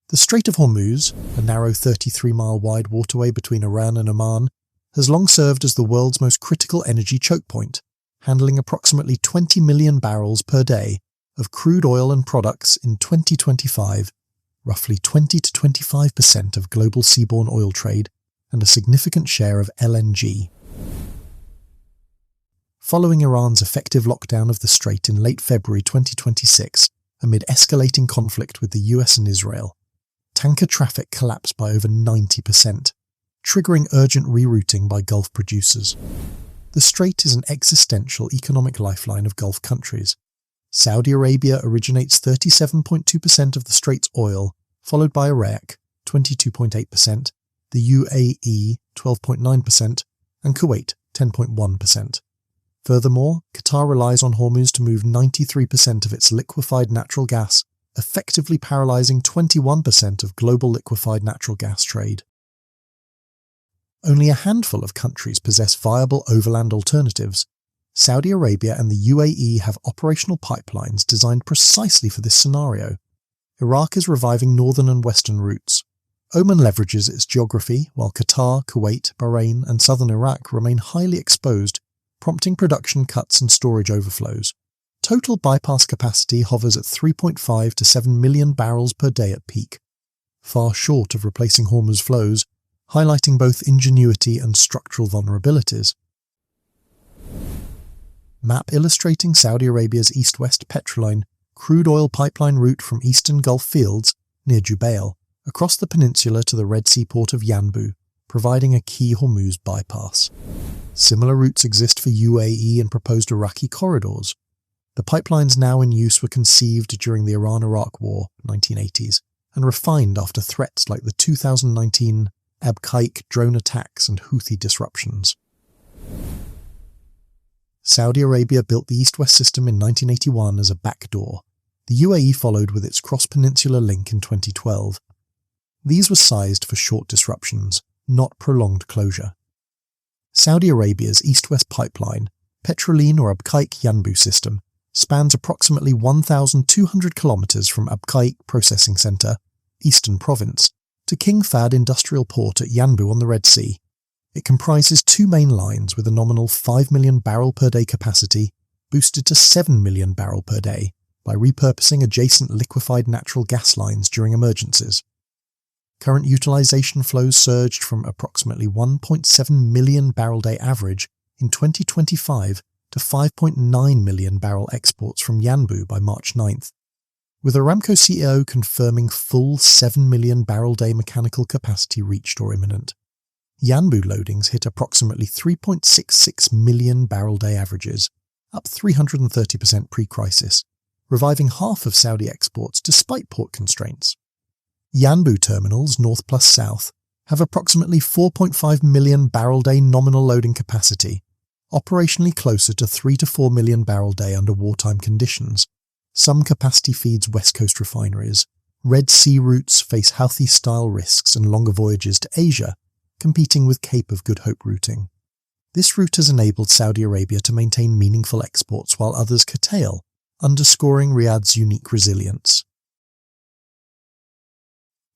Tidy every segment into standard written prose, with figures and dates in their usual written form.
The Strait of Hormuz, a narrow 33-mile wide waterway between Iran and Oman, has long served as the world's most critical energy chokepoint, handling approximately 20 million barrels per day of crude oil and products in 2025, roughly 20 to 25% of global seaborne oil trade, and a significant share of LNG. Following Iran's effective lockdown of the strait in late February 2026, amid escalating conflict with the US and Israel, tanker traffic collapsed by over 90%, triggering urgent rerouting by Gulf producers. The strait is an existential economic lifeline of Gulf countries. Saudi Arabia originates 37.2% of the strait's oil, followed by Iraq, 22.8%, the UAE, 12.9%, and Kuwait, 10.1%. Furthermore, Qatar relies on Hormuz to move 93% of its liquefied natural gas, effectively paralyzing 21% of global liquefied natural gas trade. Only a handful of countries possess viable overland alternatives. Saudi Arabia and the UAE have operational pipelines designed precisely for this scenario. Iraq is reviving northern and western routes. Oman leverages its geography, while Qatar, Kuwait, Bahrain, and southern Iraq remain highly exposed, prompting production cuts and storage overflows. Total bypass capacity hovers at 3.5 to 7 million barrels per day at peak, far short of replacing Hormuz flows, highlighting both ingenuity and structural vulnerabilities. Map illustrating Saudi Arabia's east-west petroline crude oil pipeline route from eastern Gulf fields near Jubail across the peninsula to the Red Sea port of Yanbu, providing a key Hormuz bypass. Similar routes exist for UAE and proposed Iraqi corridors. The pipelines now in use were conceived during the Iran-Iraq War, 1980s, and refined after threats like the 2019 Abqaiq drone attacks and Houthi disruptions. Saudi Arabia built the east-west system in 1981 as a backdoor. The UAE followed with its cross-peninsular link in 2012. These were sized for short disruptions, not prolonged closure. Saudi Arabia's east-west pipeline, petroline or Abqaiq Yanbu system, spans approximately 1,200 kilometers from Abqaiq Processing Center, Eastern Province, to King Fahd Industrial Port at Yanbu on the Red Sea. It comprises two main lines with a nominal 5 million barrel per day capacity, boosted to 7 million barrel per day by repurposing adjacent liquefied natural gas lines during emergencies. Current utilization flows surged from approximately 1.7 million barrel day average in 2025 to 5.9 million barrel exports from Yanbu by March 9th, with Aramco CEO confirming full 7 million barrel day mechanical capacity reached or imminent. Yanbu loadings hit approximately 3.66 million barrel day averages, up 330% pre-crisis, reviving half of Saudi exports despite port constraints. Yanbu terminals, north plus south, have approximately 4.5 million barrel day nominal loading capacity, operationally closer to 3 to 4 million barrel day under wartime conditions. Some capacity feeds West Coast refineries. Red Sea routes face Houthi-style risks and longer voyages to Asia, competing with Cape of Good Hope routing. This route has enabled Saudi Arabia to maintain meaningful exports while others curtail, underscoring Riyadh's unique resilience.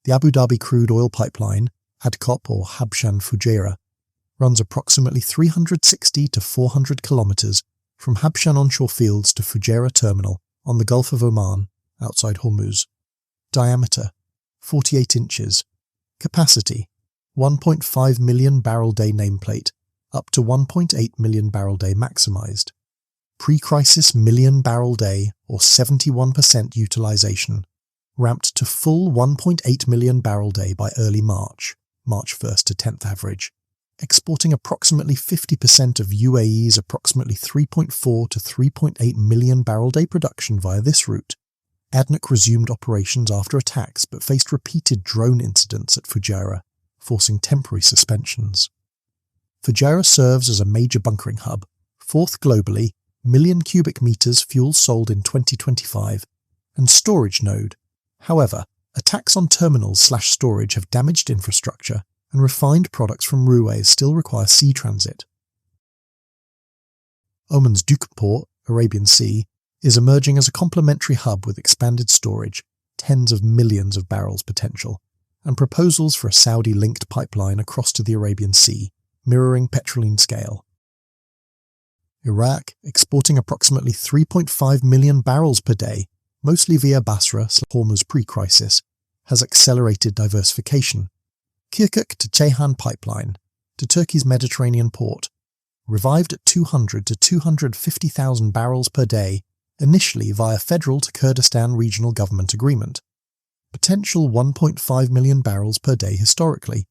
The Abu Dhabi crude oil pipeline, Hadkop or Habshan-Fujairah, runs approximately 360 to 400 kilometers from Habshan onshore fields to Fujairah terminal on the Gulf of Oman, outside Hormuz. Diameter, 48 inches. Capacity, 1.5 million barrel day nameplate, up to 1.8 million barrel day maximized. Pre-crisis million barrel day or 71% utilization, ramped to full 1.8 million barrel day by early March 1st to 10th average, exporting approximately 50% of UAE's approximately 3.4 to 3.8 million barrel day production via this route. ADNOC resumed operations after attacks but faced repeated drone incidents at Fujairah, forcing temporary suspensions. Fujairah serves as a major bunkering hub, fourth globally, million cubic meters fuel sold in 2025, and storage node. However, attacks on terminals/storage have damaged infrastructure, and refined products from Ruwais still require sea transit. Oman's Duqm port, Arabian Sea, is emerging as a complementary hub with expanded storage, tens of millions of barrels potential, and proposals for a Saudi-linked pipeline across to the Arabian Sea, mirroring petroline scale. Iraq, exporting approximately 3.5 million barrels per day, mostly via Basra/Hormuz pre-crisis, has accelerated diversification. Kirkuk to Ceyhan pipeline, to Turkey's Mediterranean port, revived at 200 to 250,000 barrels per day, initially via federal to Kurdistan regional government agreement. Potential 1.5 million barrels per day historically.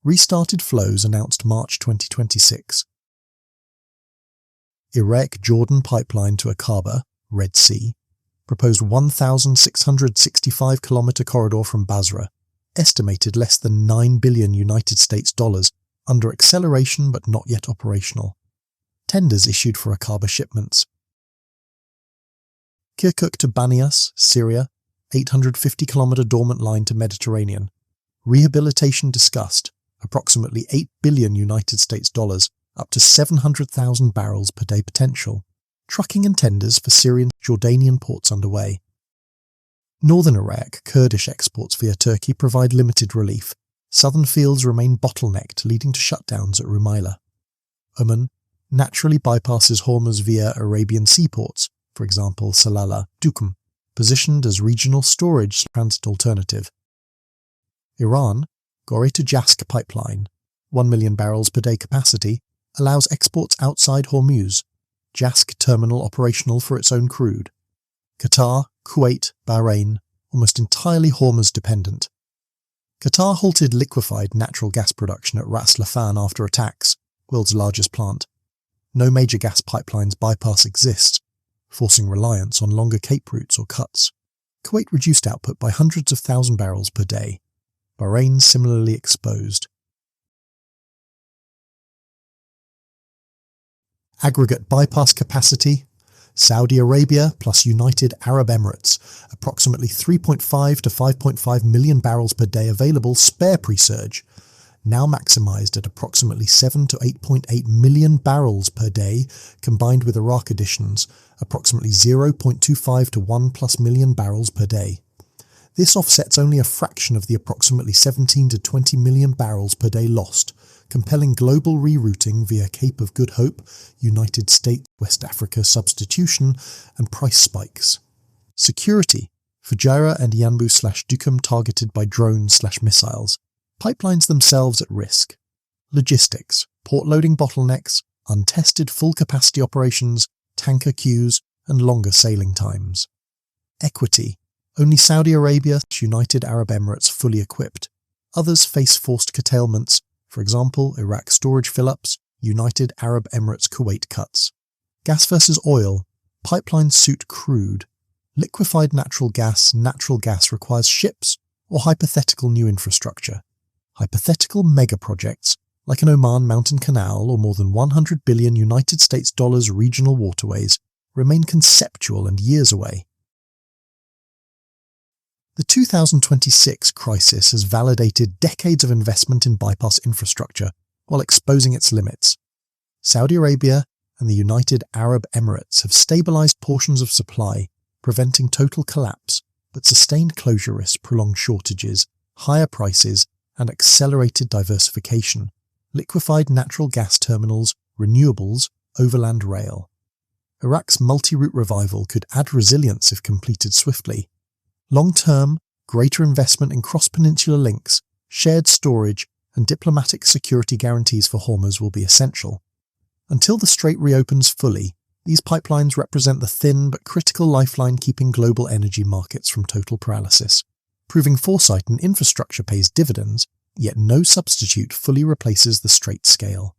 Restarted flows announced March 2026. Iraq-Jordan pipeline to Aqaba, Red Sea, proposed 1,665 kilometer corridor from Basra, estimated less than $9 billion United States dollars, under acceleration but not yet operational. Tenders issued for Aqaba shipments. Kirkuk to Banias, Syria, 850 kilometer dormant line to Mediterranean. Rehabilitation discussed, approximately $8 billion United States dollars, up to 700,000 barrels per day potential. Trucking and tenders for Syrian Jordanian ports underway. Northern Iraq Kurdish exports via Turkey provide limited relief. Southern fields remain bottlenecked, leading to shutdowns at Rumaila. Oman naturally bypasses Hormuz via Arabian seaports, for example Salalah, Duqm, positioned as regional storage transit alternative. Iran, Ghor to Jask pipeline, 1 million barrels per day capacity, allows exports outside Hormuz. Jask terminal operational for its own crude. Qatar, Kuwait, Bahrain, almost entirely Hormuz dependent. Qatar halted liquefied natural gas production at Ras Laffan after attacks, world's largest plant. No major gas pipelines bypass exists, forcing reliance on longer Cape routes or cuts. Kuwait reduced output by hundreds of thousand barrels per day. Bahrain similarly exposed. Aggregate bypass capacity, Saudi Arabia plus United Arab Emirates, approximately 3.5 to 5.5 million barrels per day available spare pre-surge, now maximised at approximately 7 to 8.8 million barrels per day, combined with Iraq additions, approximately 0.25 to 1 plus million barrels per day. This offsets only a fraction of the approximately 17 to 20 million barrels per day lost, compelling global rerouting via Cape of Good Hope, United States-West Africa substitution, and price spikes. Security, Fujairah and Yanbu/Duqm targeted by drones/missiles. Pipelines themselves at risk. Logistics, port loading bottlenecks, untested full capacity operations, tanker queues, and longer sailing times. Equity, only Saudi Arabia/United Arab Emirates fully equipped. Others face forced curtailments, for example, Iraq storage fill-ups, United Arab Emirates Kuwait cuts. Gas versus oil, pipelines suit crude. Liquefied natural gas requires ships or hypothetical new infrastructure. Hypothetical mega-projects, like an Oman mountain canal or more than 100 billion United States dollars regional waterways, remain conceptual and years away. The 2026 crisis has validated decades of investment in bypass infrastructure while exposing its limits. Saudi Arabia and the United Arab Emirates have stabilized portions of supply, preventing total collapse, but sustained closure risks, prolonged shortages, higher prices, and accelerated diversification, liquefied natural gas terminals, renewables, overland rail. Iraq's multi-route revival could add resilience if completed swiftly. Long-term, greater investment in cross-peninsular links, shared storage, and diplomatic security guarantees for Hormuz will be essential. Until the strait reopens fully, these pipelines represent the thin but critical lifeline keeping global energy markets from total paralysis. Proving foresight in infrastructure pays dividends, yet no substitute fully replaces the strait scale.